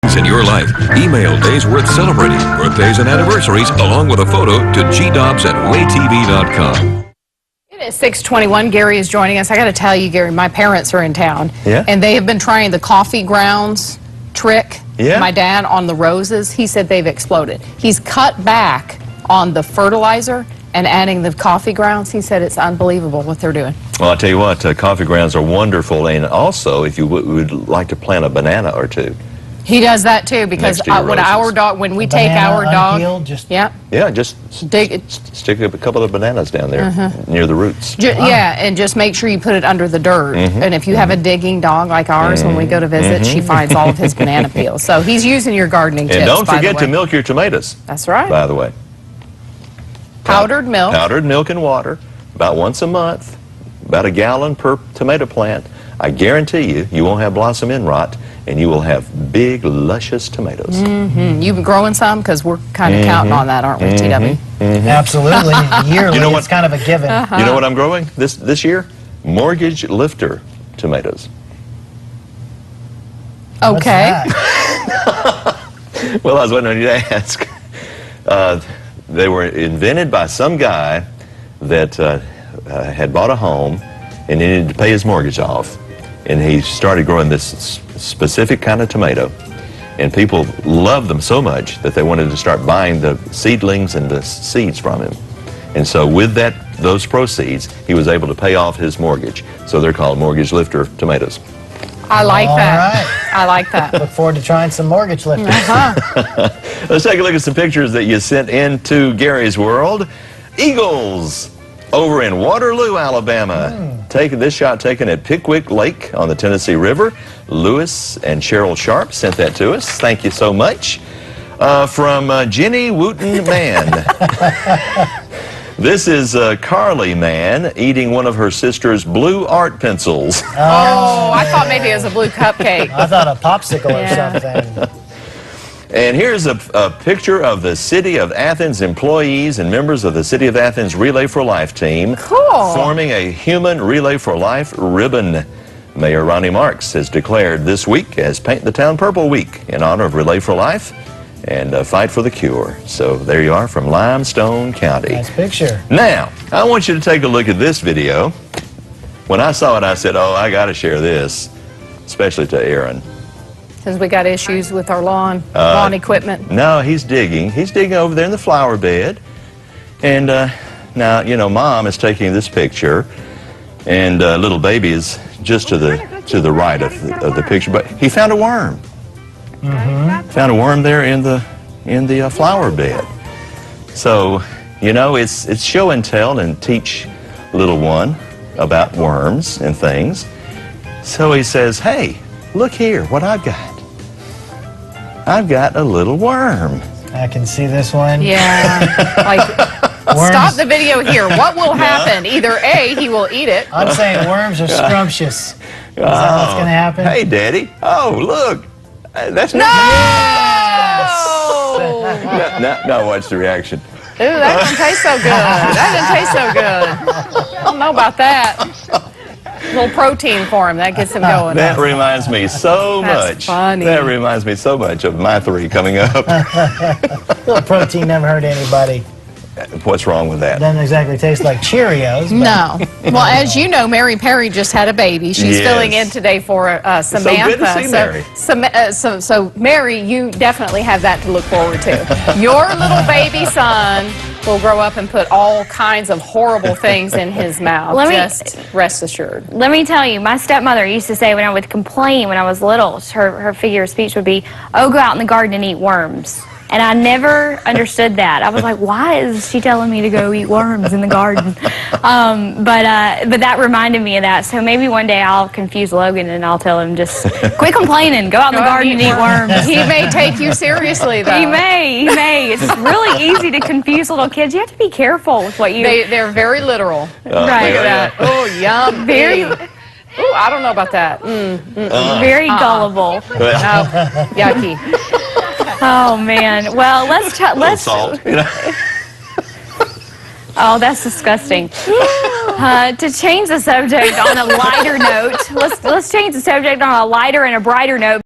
in your life. Email days worth celebrating, birthdays and anniversaries, along with a photo to gdobbs@waytv.com. It is 6:21. Gary is joining us. I got to tell you, Gary, my parents are in town. Yeah? And they have been trying the coffee grounds trick. Yeah? My dad on the roses, he said they've exploded. He's cut back on the fertilizer and adding the coffee grounds. He said it's unbelievable what they're doing. Well, I'll tell you what, coffee grounds are wonderful, and also if you would like to plant a banana or two. He does that too, because Next to your roses. when we take our dog, just yeah, just dig it. stick a couple of bananas down there near the roots. Yeah, and just make sure you put it under the dirt. And if you have a digging dog like ours, when we go to visit, she finds all of his banana peels. So he's using your gardening tips. And don't by the forget way. to milk your tomatoes. That's right. By the way. Powdered milk. Powdered milk and water, about once a month, about a gallon per tomato plant. I guarantee you, you won't have blossom end rot, and you will have big, luscious tomatoes. You've been growing some? Because we're kind of counting on that, aren't we, TW? absolutely yearly. You know It's kind of a given. You know what I'm growing this year? Mortgage Lifter tomatoes. What's Okay. that? Well, I was waiting on you to ask. They were invented by some guy that had bought a home and he needed to pay his mortgage off. And he started growing this specific kind of tomato. And people loved them so much that they wanted to start buying the seedlings and the seeds from him. And so with those proceeds, he was able to pay off his mortgage. So they're called Mortgage Lifter tomatoes. I like All that. right. I like that. Look forward to trying some mortgage lifters. Let's take a look at some pictures that you sent into Gary's World. Eagles over in Waterloo, Alabama. This shot taken at Pickwick Lake on the Tennessee River. Lewis and Cheryl Sharp sent that to us. Thank you so much. From Jenny Wooten Mann. This is Carly Mann eating one of her sister's blue art pencils. Oh, I thought maybe it was a blue cupcake. I thought a popsicle or Yeah. something. And here's a picture of the City of Athens employees and members of the City of Athens Relay for Life team Cool. forming a human Relay for Life ribbon. Mayor Ronnie Marks has declared this week as Paint the Town Purple Week in honor of Relay for Life and Fight for the Cure. So there you are from Limestone County. Nice picture. Now, I want you to take a look at this video. When I saw it, I said, oh, I got to share this, especially to Aaron. Because we got issues with our lawn equipment. No, he's digging. He's digging over there in the flower bed. And now, you know, Mom is taking this picture, and little baby is just to the right of the picture. But he found a worm. Found a worm there in the flower bed. So, you know, it's show and tell and teach little one about worms and things. So he says, hey, look here, what I've got. I've got a little worm. I can see this one. Yeah. Like, Worms. stop the video here. What will happen? Either A, he will eat it. I'm saying worms are scrumptious. Is that what's going to happen? Hey, Daddy. Oh, look. That's No! Now watch the reaction. Ooh, that doesn't taste so good. That doesn't taste so good. I don't know about that. A little protein for him. That gets him going. That reminds me so That's much. funny. That reminds me so much of my 3 coming up. A little protein never hurt anybody. What's wrong with that? Doesn't exactly taste like Cheerios. But No. Well, as you know, Mary Perry just had a baby. She's Yes. filling in today for Samantha. good to see Mary. So, Mary, you definitely have that to look forward to. Your little baby son will grow up and put all kinds of horrible things in his mouth. Just rest assured. Let me tell you, my stepmother used to say when I would complain when I was little, her figure of speech would be, oh, go out in the garden and eat worms. And I never understood that. I was like, why is she telling me to go eat worms in the garden? But that reminded me of that. So maybe one day I'll confuse Logan and I'll tell him just quit complaining, go out in the garden and eat worms. He may take you seriously, though. He may. It's really easy to confuse little kids. You have to be careful with what you... They're very literal. right. Look at that. Oh, yum. Very... Ooh, I don't know about that. Very gullible. No, yucky. Oh man. Well, let's Salt, you know? Oh, that's disgusting. To change the subject on a lighter note, let's change the subject on a lighter and a brighter note.